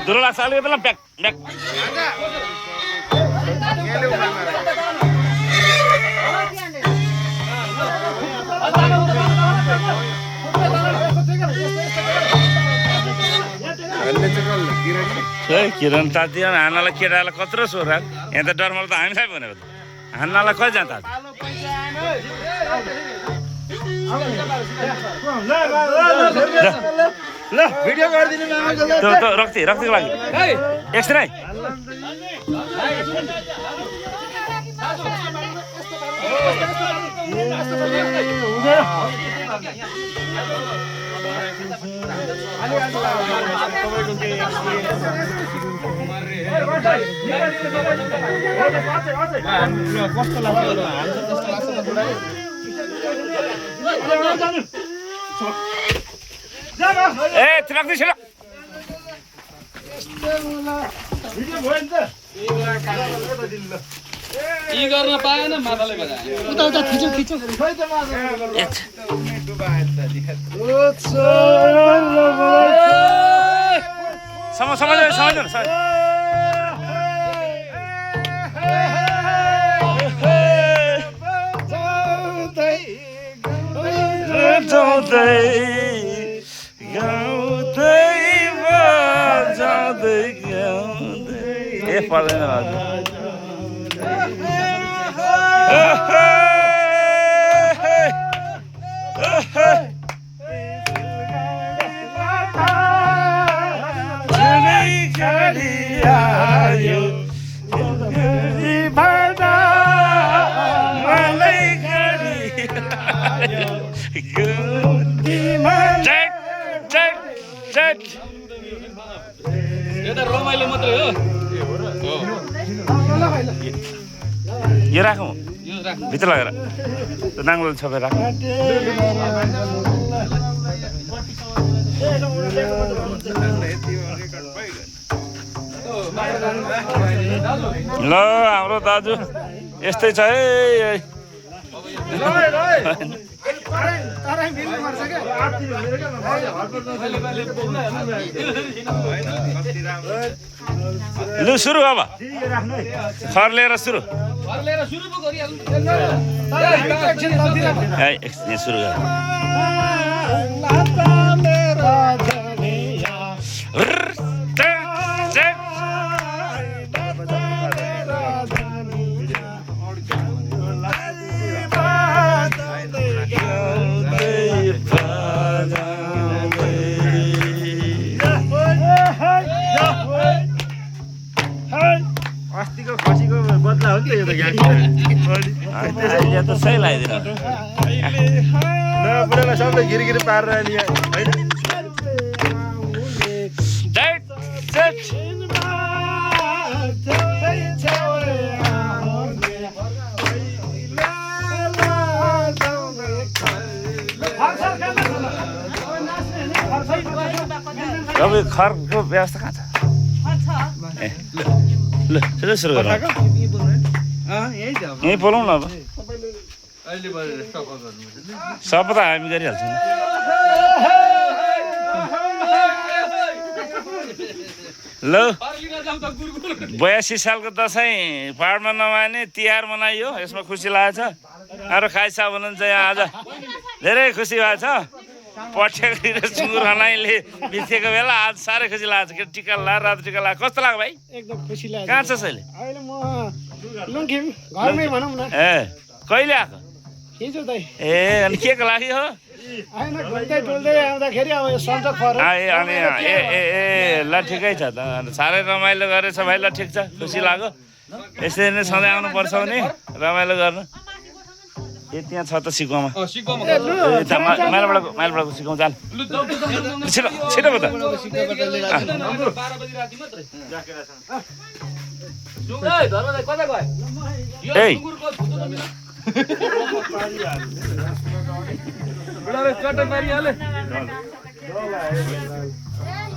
धुरो लाग्छ अलिक बेला ब्याक ब्याक किरण ताती हान्नलाई केटालाई कत्रो स्वर यहाँ त डरमा त हामीलाई भनेको हान्नलाई कति जान्छ ल भिडियो गरिदिनु रक्तीको लागि एकछिन है कस्तो लाग्छ ए राख्दै छिरा यी गर्न पाएन माताले बजायो उता उता खिचौ खिचौ समाज ए पर्दैन रमाइलो मात्रै हो यो राखौँ भित्र लगेर नाङ्लो छपेर राख ल हाम्रो दाजु यस्तै छ है लु सुरु अब खर लिएर सुरु सुरु अस्तिको खसीको बदला हो नि त यो त यहाँ त सही लगाइदिनु बुढालाई सबलाई गिरिगिरी पारेर नि होइन खरको व्यवस्था कहाँ छ ए ल सुरु सुरु गरौँ यहीँ बोलाउँ न अब सबै त हामी गरिहाल्छौँ ल 82 सालको दसैँ पाहाडमा नमाने तिहार मनाइयो यसमा खुसी लागेको छ अरू खाइछ भन्नुहुन्छ यहाँ आज धेरै खुसी भएको छ पठेको र सुँगुर खनाइले बितेको बेला आज साह्रै खुसी लागेको छ के टिका लाएर रातो टिका लाएर कस्तो लाग्यो भाइ एकदम खुसी लाग्यो कहाँ छ अहिले अहिले म लुङखिम घरमै भनौँ न ए कहिले आएको हिजो दाइ ए अनि के को लागि हो हैन घुम्दै डुल्दै आउँदाखेरि अब यो सन्चो पर्यो ए अनि ए ल ठिकै छ त साह्रै रमाइलो गरेछ भाइ ल ठिक छ खुसी लाग्यो यसरी नै सधैँ आउनुपर्छ भने रमाइलो गर्नु ए त्यहाँ छ त सिकुवामा माइलबाट सिकाउँ जाल छिटो छिटो भयो त बुढाले चट्टै पारिहाले